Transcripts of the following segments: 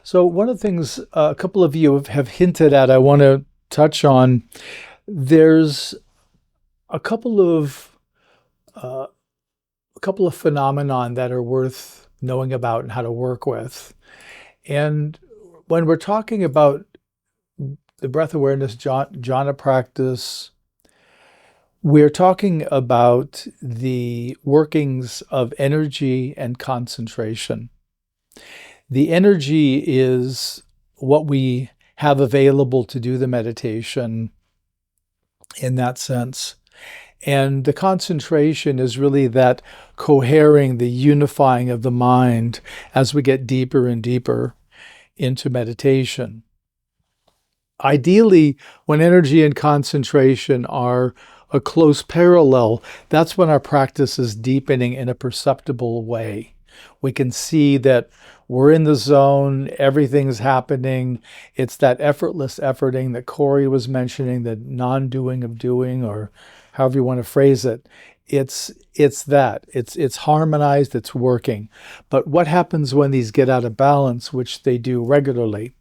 So one of the things a couple of you have hinted at, I want to touch on. There's a couple of uh, phenomenon that are worth knowing about and how to work with. And when we're talking about the breath awareness jhana practice, we're talking about the workings of energy and concentration. The energy is what we have available to do the meditation in that sense. And the concentration is really that cohering, the unifying of the mind as we get deeper and deeper into meditation. Ideally, when energy and concentration are a close parallel, that's when our practice is deepening in a perceptible way. We can see that we're in the zone, everything's happening. It's that effortless efforting that Corey was mentioning, the non-doing of doing, or however you want to phrase it. It's that. It's harmonized, it's working. But what happens when these get out of balance, which they do regularly?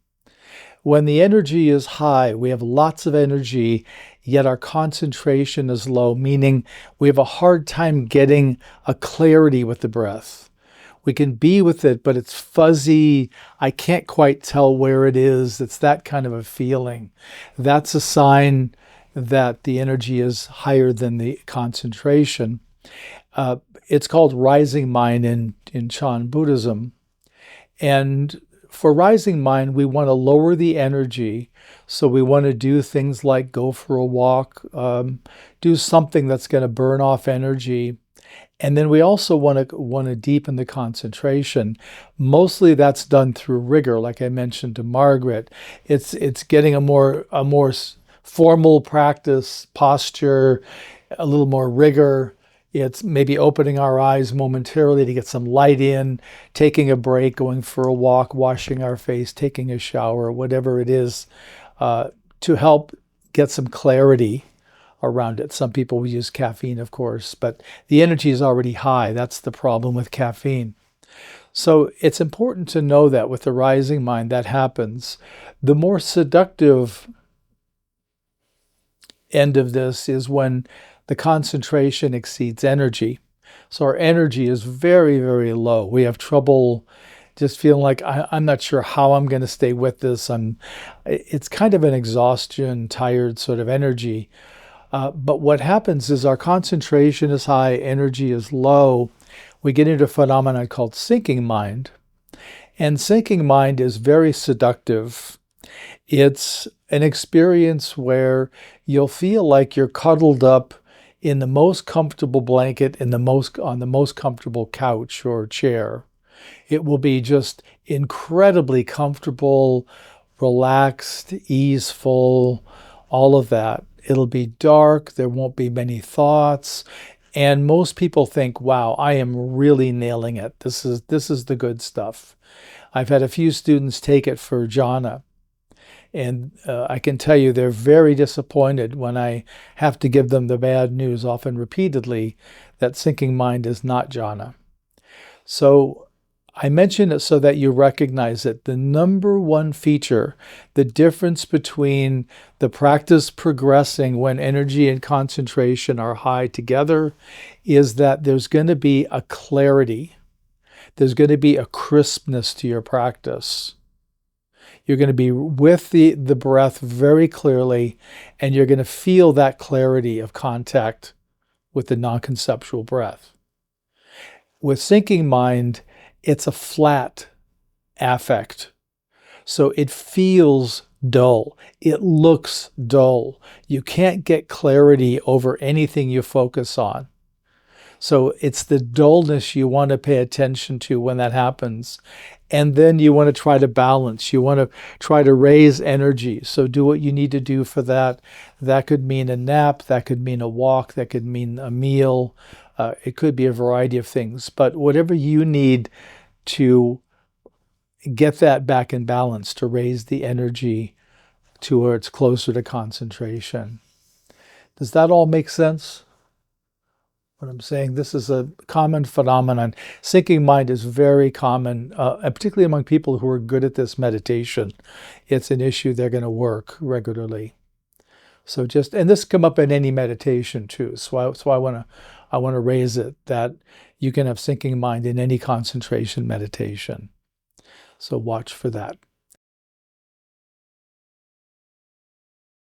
When the energy is high, we have lots of energy, yet our concentration is low, meaning we have a hard time getting a clarity with the breath. We can be with it, but it's fuzzy. I can't quite tell where it is. It's that kind of a feeling. That's a sign that the energy is higher than the concentration. It's called rising mind in Chan Buddhism. And for rising mind, we want to lower the energy. So we want to do things like go for a walk, do something that's going to burn off energy. And then we also want to deepen the concentration. Mostly that's done through rigor, like I mentioned to Margaret. It's getting a more formal practice, posture, a little more rigor. It's maybe opening our eyes momentarily to get some light in, taking a break, going for a walk, washing our face, taking a shower, whatever it is, to help get some clarity around it. Some people use caffeine, of course, but the energy is already high. That's the problem with caffeine. So it's important to know that with the rising mind, that happens. The more seductive end of this is when the concentration exceeds energy. So our energy is very, very low. We have trouble just feeling like I'm not sure how I'm going to stay with this. It's kind of an exhaustion, tired sort of energy. But what happens is our concentration is high, energy is low. We get into a phenomenon called sinking mind. And sinking mind is very seductive. It's an experience where you'll feel like you're cuddled up in the most comfortable blanket on the most comfortable couch or chair. It will be just incredibly comfortable, relaxed, easeful, all of that. It'll be dark, there won't be many thoughts, and most people think, wow, I am really nailing it. This is the good stuff. I've had a few students take it for jhana, and I can tell you they're very disappointed when I have to give them the bad news, often repeatedly, that sinking mind is not jhana. So I mention it so that you recognize it. The number one feature, the difference between the practice progressing when energy and concentration are high together, is that there's going to be a clarity. There's going to be a crispness to your practice. You're going to be with the breath very clearly, and you're going to feel that clarity of contact with the non-conceptual breath. With sinking mind, it's a flat affect. So it feels dull. It looks dull. You can't get clarity over anything you focus on. So it's the dullness you want to pay attention to when that happens. And then you want to try to balance. You want to try to raise energy. So do what you need to do for that. That could mean a nap. That could mean a walk. That could mean a meal. It could be a variety of things. But whatever you need to get that back in balance, to raise the energy to where it's closer to concentration. Does that all make sense? what I'm saying. This is a common phenomenon. Sinking mind is very common, and particularly among people who are good at this meditation. It's an issue they're going to work regularly. So just, and this come up in any meditation too. So I want to raise it that you can have sinking mind in any concentration meditation. So watch for that.